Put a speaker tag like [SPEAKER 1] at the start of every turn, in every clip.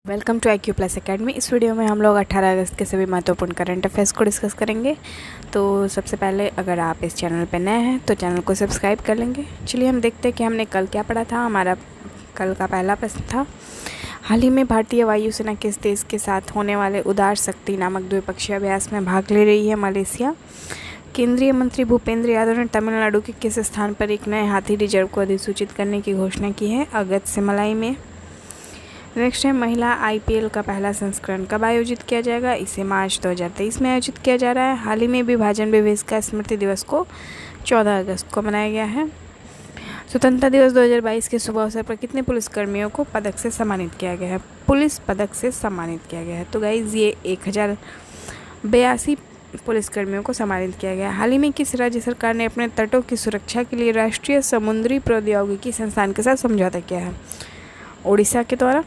[SPEAKER 1] Welcome to IQ plus academy. इस वीडियो में हम लोग 18 अगस्त के सभी महत्वपूर्ण करंट अफेयर्स को डिस्कस करेंगे। तो सबसे पहले अगर आप इस चैनल पर नए हैं तो चैनल को सब्सक्राइब कर लेंगे। चलिए हम देखते हैं कि हमने कल क्या पढ़ा था। हमारा कल का पहला प्रश्न था, हाल ही में भारतीय वायुसेना किस देश के साथ होने वाले उदार शक्ति नामक द्विपक्षीय अभ्यास में भाग ले रही है? मलेशिया। केंद्रीय मंत्री भूपेंद्र यादव ने तमिलनाडु के किस स्थान पर एक नए हाथी रिजर्व को अधिसूचित करने की घोषणा की है? अगस्त से मलाई में। नेक्स्ट है, महिला IPL का पहला संस्करण कब आयोजित किया जाएगा? इसे मार्च 2023 में आयोजित किया जा रहा है। हाल ही में विभाजन विभेद स्मृति दिवस को 14 अगस्त को मनाया गया है। स्वतंत्रता दिवस 2022 के शुभ अवसर पर कितने पुलिसकर्मियों को पदक से सम्मानित किया गया है? पुलिस पदक से सम्मानित किया गया है। तो गाइज ये 1082 पुलिसकर्मियों को सम्मानित किया गया। हाल ही में किस राज्य सरकार ने अपने तटों की सुरक्षा के लिए राष्ट्रीय समुद्री प्रौद्योगिकी संस्थान के साथ समझौता किया है? ओडिशा के द्वारा।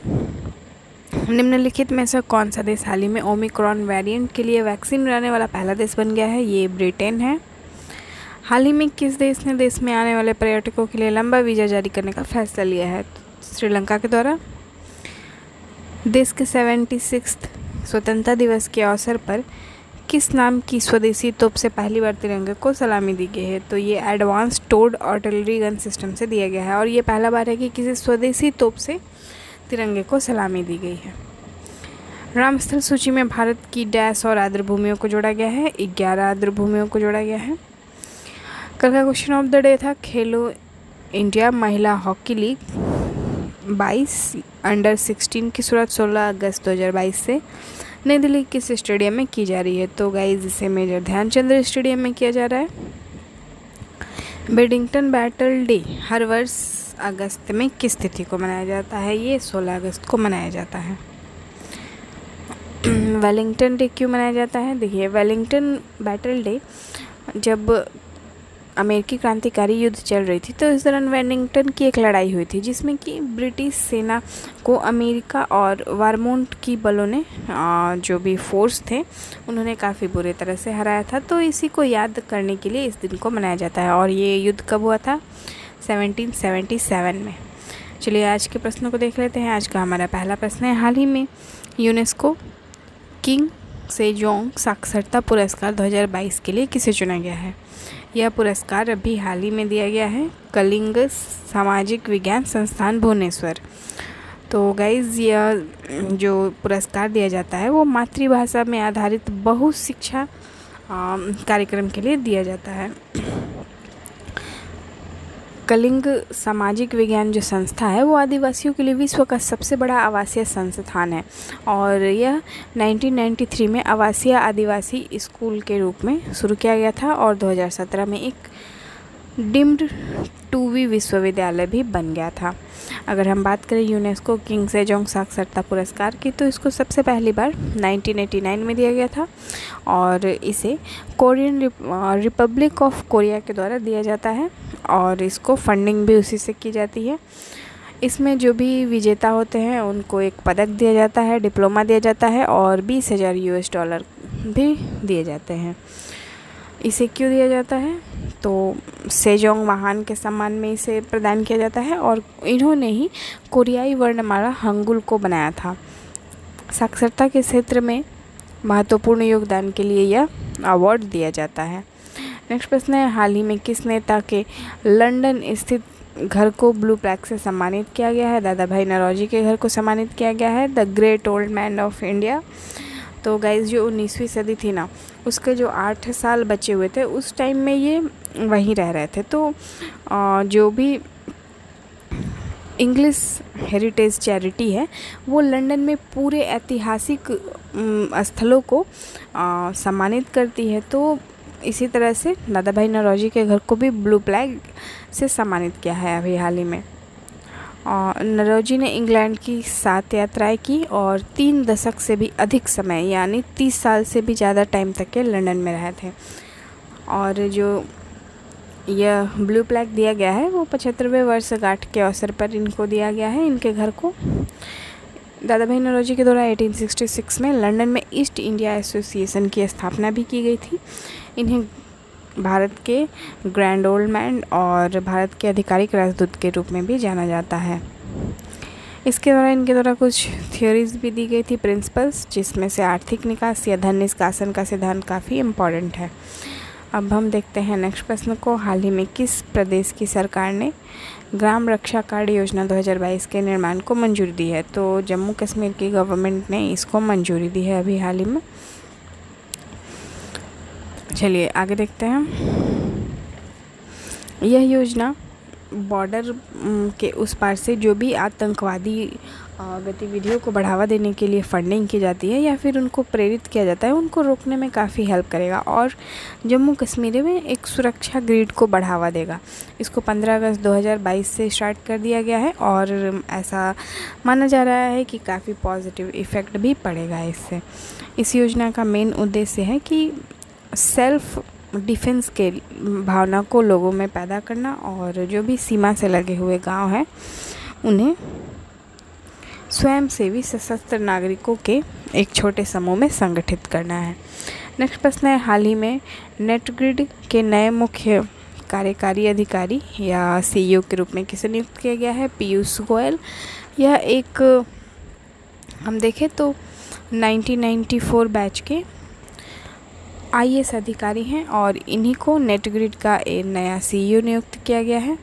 [SPEAKER 1] निम्नलिखित में से कौन सा देश हाल ही में ओमिक्रॉन वेरिएंट के लिए वैक्सीन बनाने वाला पहला देश बन गया है? ये ब्रिटेन है। हाल ही में किस देश ने देश में आने वाले पर्यटकों के लिए लंबा वीज़ा जारी करने का फैसला लिया है? श्रीलंका के द्वारा। देश के 76वें स्वतंत्रता दिवस के अवसर पर किस नाम की स्वदेशी तोप से पहली बार तिरंगे को सलामी दी गई है? तो ये advance towed artillery gun system से दिया गया है और ये पहला बार है कि किसी स्वदेशी तोप से तिरंगे को सलामी दी गई है। रामस्थल सूची में भारत की डैश और आर्द्रभूमियों को जोड़ा गया है? 11 आर्द्रभूमियों को जोड़ा गया है। कल का क्वेश्चन ऑफ द डे था, खेलो इंडिया महिला हॉकी लीग 22 अंडर 16 की शुरुआत 16 अगस्त 2022 से नई दिल्ली किस स्टेडियम में की जा रही है? तो गाइज इसे मेजर ध्यानचंद स्टेडियम में किया जा रहा है। बेडिंगटन बैटल डे हर वर्ष अगस्त में किस तिथि को मनाया जाता है? ये 16 अगस्त को मनाया जाता है। वेलिंगटन डे क्यों मनाया जाता है? देखिए, वेलिंगटन बैटल डे जब अमेरिकी क्रांतिकारी युद्ध चल रही थी तो इस दौरान वेलिंगटन की एक लड़ाई हुई थी जिसमें कि ब्रिटिश सेना को अमेरिका और वारमोंट की बलों ने जो भी फोर्स थे उन्होंने काफ़ी बुरी तरह से हराया था। तो इसी को याद करने के लिए इस दिन को मनाया जाता है। और ये युद्ध कब हुआ था? 1777 में। चलिए आज के प्रश्नों को देख लेते हैं। आज का हमारा पहला प्रश्न है, हाल ही में यूनेस्को किंग सेजोंग साक्षरता पुरस्कार 2022 के लिए किसे चुना गया है? यह पुरस्कार अभी हाल ही में दिया गया है कलिंग सामाजिक विज्ञान संस्थान भुवनेश्वर। तो गाइज यह जो पुरस्कार दिया जाता है वो मातृभाषा में आधारित बहु शिक्षा कार्यक्रम के लिए दिया जाता है। कलिंग सामाजिक विज्ञान जो संस्था है वो आदिवासियों के लिए विश्व का सबसे बड़ा आवासीय संस्थान है और यह 1993 में आवासीय आदिवासी स्कूल के रूप में शुरू किया गया था और 2017 में एक डीम्ड 2V विश्वविद्यालय भी बन गया था। अगर हम बात करें यूनेस्को किंग सेजोंग साक्षरता पुरस्कार की तो इसको सबसे पहली बार 1989 में दिया गया था और इसे कोरियन रिपब्लिक ऑफ कोरिया के द्वारा दिया जाता है और इसको फंडिंग भी उसी से की जाती है। इसमें जो भी विजेता होते हैं उनको एक पदक दिया जाता है, डिप्लोमा दिया जाता है और $20,000 भी दिए जाते हैं। इसे क्यों दिया जाता है? तो सेजोंग महान के सम्मान में इसे प्रदान किया जाता है और इन्होंने ही कोरियाई वर्णमाला हंगुल को बनाया था। साक्षरता के क्षेत्र में महत्वपूर्ण योगदान के लिए यह अवार्ड दिया जाता है। नेक्स्ट प्रश्न है, हाल ही में किस नेता के लंदन स्थित घर को ब्लू प्लैक से सम्मानित किया गया है? दादा भाई नौरोजी के घर को सम्मानित किया गया है, the great old man of India. तो गाइज जो 19वीं सदी थी ना, उसके जो 8 साल बचे हुए थे उस टाइम में ये वहीं रह रहे थे। तो जो भी इंग्लिश हेरिटेज चैरिटी है वो लंदन में पूरे ऐतिहासिक स्थलों को सम्मानित करती है। तो इसी तरह से दादा भाई नौरोजी के घर को भी ब्लू फ्लैग से सम्मानित किया है अभी हाल ही में। नौरोजी ने इंग्लैंड की 7 यात्राएं की और 3 दशक से भी अधिक समय यानी 30 साल से भी ज़्यादा टाइम तक के लंदन में रहे थे। और जो यह ब्लू फ्लैग दिया गया है वो 75वें वर्षगांठ के अवसर पर इनको दिया गया है, इनके घर को। दादा भाई नौरोजी के द्वारा 1866 में लंदन में ईस्ट इंडिया एसोसिएशन की स्थापना भी की गई थी। इन्हें भारत के ग्रैंड ओल्ड मैन और भारत के आधिकारिक राजदूत के रूप में भी जाना जाता है। इसके द्वारा इनके द्वारा कुछ थ्योरीज भी दी गई थी, प्रिंसिपल्स, जिसमें से आर्थिक निकास या धन निष्कासन का सिद्धांत काफ़ी इम्पॉर्टेंट है। अब हम देखते हैं नेक्स्ट प्रश्न को। हाल ही में किस प्रदेश की सरकार ने ग्राम रक्षा कार्ड योजना 2022 के निर्माण को मंजूरी दी है? तो जम्मू कश्मीर की गवर्नमेंट ने इसको मंजूरी दी है अभी हाल ही में। चलिए आगे देखते हैं। यह योजना बॉर्डर के उस पार से जो भी आतंकवादी गतिविधियों को बढ़ावा देने के लिए फंडिंग की जाती है या फिर उनको प्रेरित किया जाता है, उनको रोकने में काफ़ी हेल्प करेगा और जम्मू कश्मीर में एक सुरक्षा ग्रिड को बढ़ावा देगा। इसको 15 अगस्त 2022 से स्टार्ट कर दिया गया है और ऐसा माना जा रहा है कि काफ़ी पॉजिटिव इफ़ेक्ट भी पड़ेगा इससे। इस योजना का मेन उद्देश्य है कि सेल्फ डिफेंस के भावना को लोगों में पैदा करना और जो भी सीमा से लगे हुए गांव हैं उन्हें स्वयंसेवी सशस्त्र नागरिकों के एक छोटे समूह में संगठित करना है। नेक्स्ट प्रश्न है, हाल ही में नेटग्रिड के नए मुख्य कार्यकारी अधिकारी या सीईओ के रूप में किसे नियुक्त किया गया है? पीयूष गोयल। यह एक हम देखें तो 1994 बैच के आईएएस अधिकारी हैं और इन्हीं को नेटग्रिड का एक नया सीईओ नियुक्त किया गया है।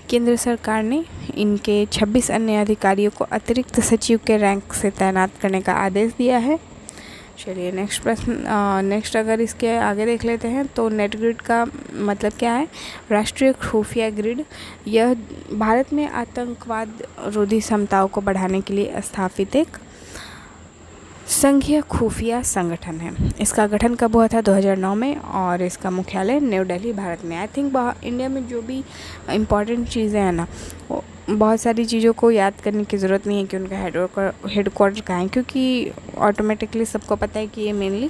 [SPEAKER 1] केंद्र सरकार ने इनके 26 अन्य अधिकारियों को अतिरिक्त सचिव के रैंक से तैनात करने का आदेश दिया है। चलिए नेक्स्ट प्रश्न, नेक्स्ट अगर इसके आगे देख लेते हैं तो नेटग्रिड का मतलब क्या है? राष्ट्रीय खुफिया ग्रिड। यह भारत में आतंकवाद रोधी क्षमताओं को बढ़ाने के लिए स्थापित एक संघीय खुफिया संगठन है। इसका गठन कब हुआ था? 2009 में और इसका मुख्यालय न्यू दिल्ली, भारत में। आई थिंक इंडिया में जो भी इम्पॉर्टेंट चीज़ें हैं ना, वो बहुत सारी चीज़ों को याद करने की ज़रूरत नहीं है कि उनका हेडक्वार्टर कहाँ है, क्योंकि ऑटोमेटिकली सबको पता है कि ये मेनली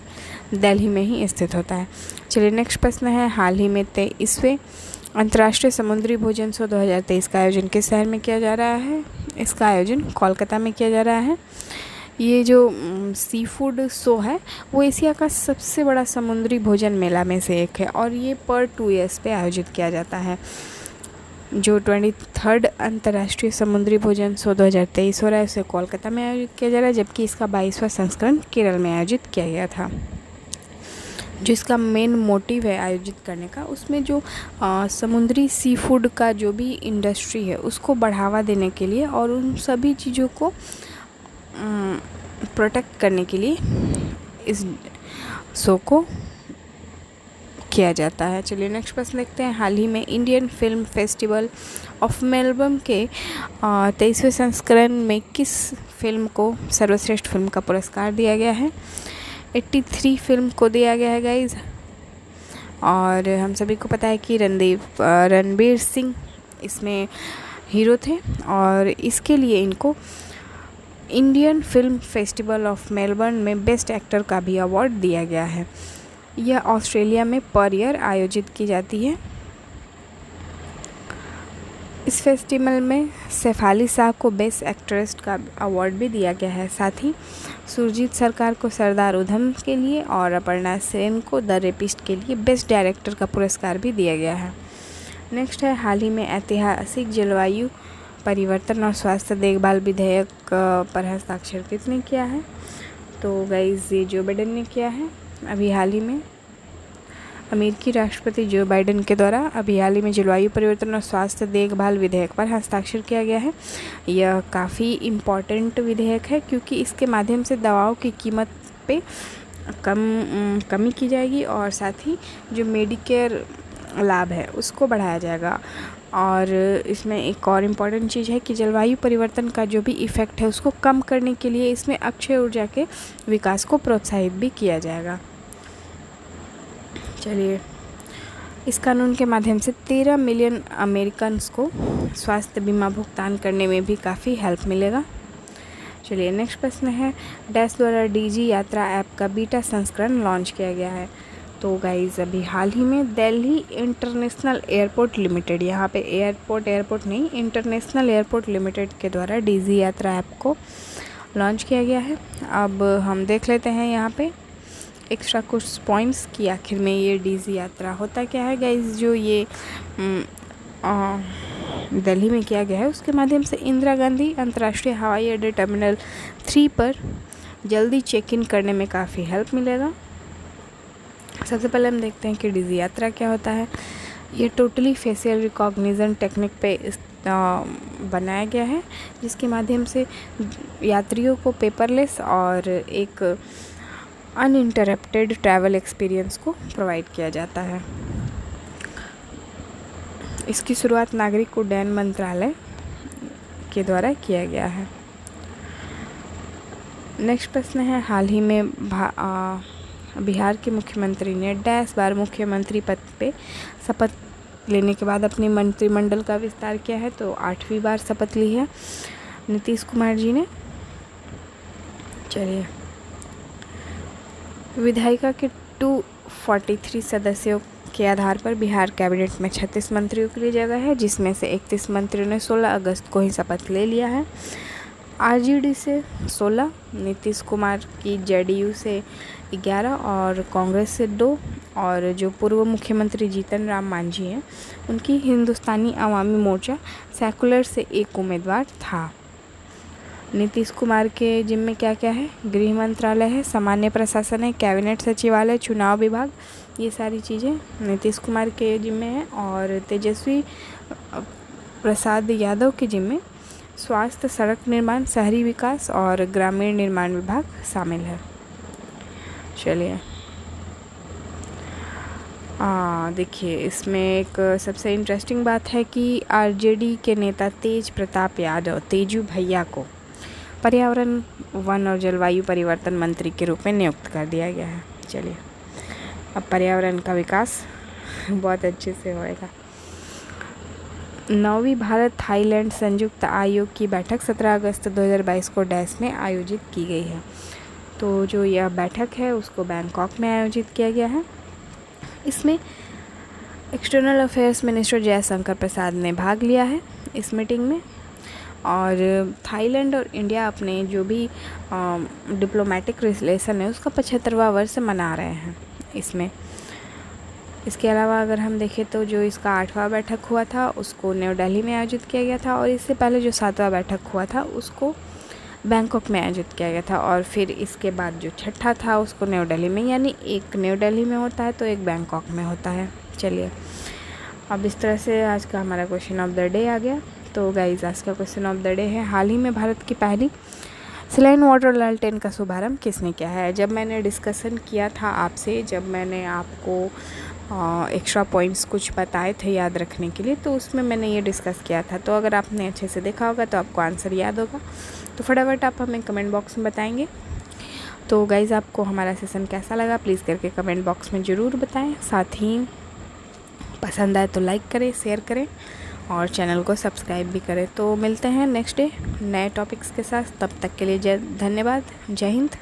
[SPEAKER 1] दिल्ली में ही स्थित होता है। चलिए नेक्स्ट प्रश्न है, हाल ही में 23वें अंतर्राष्ट्रीय समुद्री भोजन शो 2023 का आयोजन किस शहर में किया जा रहा है? इसका आयोजन कोलकाता में किया जा रहा है। ये जो सी फूड शो है वो एशिया का सबसे बड़ा समुद्री भोजन मेला में से एक है और ये पर 2 ईयर्स पे आयोजित किया जाता है। जो 23rd अंतर्राष्ट्रीय समुद्री भोजन शो 2023 हो रहा है उसे कोलकाता में आयोजित किया जा रहा है, जबकि इसका 22वां संस्करण केरल में आयोजित किया गया था। जो इसका मेन मोटिव है आयोजित करने का, उसमें जो समुद्री सी फूड का जो भी इंडस्ट्री है उसको बढ़ावा देने के लिए और उन सभी चीज़ों को प्रोटेक्ट करने के लिए इस शो को किया जाता है। चलिए नेक्स्ट प्रश्न देखते हैं। हाल ही में Indian film festival of Melbourne के 23वें संस्करण में किस फिल्म को सर्वश्रेष्ठ फिल्म का पुरस्कार दिया गया है? 83 फिल्म को दिया गया है गाइज। और हम सभी को पता है कि रणबीर सिंह इसमें हीरो थे और इसके लिए इनको Indian film festival of Melbourne में बेस्ट एक्टर का भी अवार्ड दिया गया है। यह ऑस्ट्रेलिया में पर ईयर आयोजित की जाती है। इस फेस्टिवल में शेफाली शाह को बेस्ट एक्ट्रेस का अवार्ड भी दिया गया है। साथ ही सुरजीत सरकार को सरदार उधम के लिए और अपर्णा सेन को द रेपिस्ट के लिए बेस्ट डायरेक्टर का पुरस्कार भी दिया गया है। नेक्स्ट है, हाल ही में ऐतिहासिक जलवायु परिवर्तन और स्वास्थ्य देखभाल विधेयक पर हस्ताक्षर किसने किया है? तो गाइज ये जो बाइडेन ने किया है। अभी हाल ही में अमेरिकी राष्ट्रपति जो बाइडेन के द्वारा अभी हाल ही में जलवायु परिवर्तन और स्वास्थ्य देखभाल विधेयक पर हस्ताक्षर किया गया है। यह काफ़ी इम्पॉर्टेंट विधेयक है क्योंकि इसके माध्यम से दवाओं की कीमत पे कमी की जाएगी और साथ ही जो मेडिकेयर लाभ है उसको बढ़ाया जाएगा। और इसमें एक और इम्पॉर्टेंट चीज़ है कि जलवायु परिवर्तन का जो भी इफ़ेक्ट है उसको कम करने के लिए इसमें अक्षय ऊर्जा के विकास को प्रोत्साहित भी किया जाएगा। चलिए, इस कानून के माध्यम से 13 मिलियन अमेरिकन्स को स्वास्थ्य बीमा भुगतान करने में भी काफ़ी हेल्प मिलेगा। चलिए नेक्स्ट प्रश्न है, डैश द्वारा डीजी यात्रा ऐप का बीटा संस्करण लॉन्च किया गया है। तो गाइज़ अभी हाल ही में दिल्ली इंटरनेशनल एयरपोर्ट लिमिटेड, यहाँ पे एयरपोर्ट नहीं, इंटरनेशनल एयरपोर्ट लिमिटेड के द्वारा डीजी यात्रा ऐप को लॉन्च किया गया है। अब हम देख लेते हैं यहाँ पे एक्स्ट्रा कुछ पॉइंट्स कि आखिर में ये डीजी यात्रा होता क्या है गाइज़। जो ये दिल्ली में किया गया है, उसके माध्यम से इंदिरा गांधी अंतर्राष्ट्रीय हवाई अड्डे टर्मिनल 3 पर जल्दी चेक इन करने में काफ़ी हेल्प मिलेगा। सबसे पहले हम देखते हैं कि डिजी यात्रा क्या होता है। ये टोटली फेशियल रिकॉग्निशन टेक्निक पे बनाया गया है, जिसके माध्यम से यात्रियों को पेपरलेस और एक अनइंटरप्टेड ट्रैवल एक्सपीरियंस को प्रोवाइड किया जाता है। इसकी शुरुआत नागरिक उड्डयन मंत्रालय के द्वारा किया गया है। नेक्स्ट प्रश्न है, हाल ही में बिहार के मुख्यमंत्री ने डैश बार मुख्यमंत्री पद पे शपथ लेने के बाद अपनी मंत्रिमंडल का विस्तार किया है। तो 8वीं बार शपथ ली है नीतीश कुमार जी ने। चलिए, विधायिका के 243 सदस्यों के आधार पर बिहार कैबिनेट में 36 मंत्रियों के लिए जगह है, जिसमें से 31 मंत्रियों ने 16 अगस्त को ही शपथ ले लिया है। आरजेडी से 16, नीतीश कुमार की जेडीयू से 11 और कांग्रेस से 2, और जो पूर्व मुख्यमंत्री जीतन राम मांझी हैं उनकी हिंदुस्तानी अवामी मोर्चा सेकुलर से 1 उम्मीदवार था। नीतीश कुमार के जिम्मे क्या क्या है, गृह मंत्रालय है, सामान्य प्रशासन है, कैबिनेट सचिवालय, चुनाव विभाग, ये सारी चीज़ें नीतीश कुमार के जिम्मे हैं। और तेजस्वी प्रसाद यादव के जिम्मे स्वास्थ्य, सड़क निर्माण, शहरी विकास और ग्रामीण निर्माण विभाग शामिल है। चलिए, देखिए, इसमें एक सबसे इंटरेस्टिंग बात है कि आरजेडी के नेता तेज प्रताप यादव तेजू भैया को पर्यावरण, वन और जलवायु परिवर्तन मंत्री के रूप में नियुक्त कर दिया गया है। चलिए, अब पर्यावरण का विकास बहुत अच्छे से होएगा। 9वीं भारत थाईलैंड संयुक्त आयोग की बैठक 17 अगस्त 2022 को डैश में आयोजित की गई है। तो जो यह बैठक है उसको बैंकॉक में आयोजित किया गया है। इसमें external affairs minister Jaishankar Prasad ने भाग लिया है इस मीटिंग में। और थाईलैंड और इंडिया अपने जो भी डिप्लोमेटिक रिलेशन है उसका 75वां वर्ष मना रहे हैं इसमें। इसके अलावा अगर हम देखें तो जो इसका 8वां बैठक हुआ था उसको न्यू दिल्ली में आयोजित किया गया था, और इससे पहले जो 7वां बैठक हुआ था उसको बैंकॉक में आयोजित किया गया था, और फिर इसके बाद जो 6ठा था उसको न्यू दिल्ली में, यानी एक न्यू दिल्ली में होता है तो एक बैंकॉक में होता है। चलिए, अब इस तरह से आज का हमारा क्वेश्चन ऑफ द डे आ गया। तो गाइज, आज का क्वेश्चन ऑफ द डे है, हाल ही में भारत की पहली सलाइन वाटर लालटेन का शुभारंभ किसने किया है। जब मैंने डिस्कशन किया था आपसे, जब मैंने आपको एक्स्ट्रा पॉइंट्स कुछ बताए थे याद रखने के लिए, तो उसमें मैंने ये डिस्कस किया था। तो अगर आपने अच्छे से देखा होगा तो आपको आंसर याद होगा, तो फटाफट आप हमें कमेंट बॉक्स में बताएंगे। तो गाइज़, आपको हमारा सेशन कैसा लगा प्लीज़ करके कमेंट बॉक्स में ज़रूर बताएं। साथ ही पसंद आए तो लाइक करें, शेयर करें और चैनल को सब्सक्राइब भी करें। तो मिलते हैं नेक्स्ट डे नए टॉपिक्स के साथ, तब तक के लिए धन्यवाद। जय हिंद।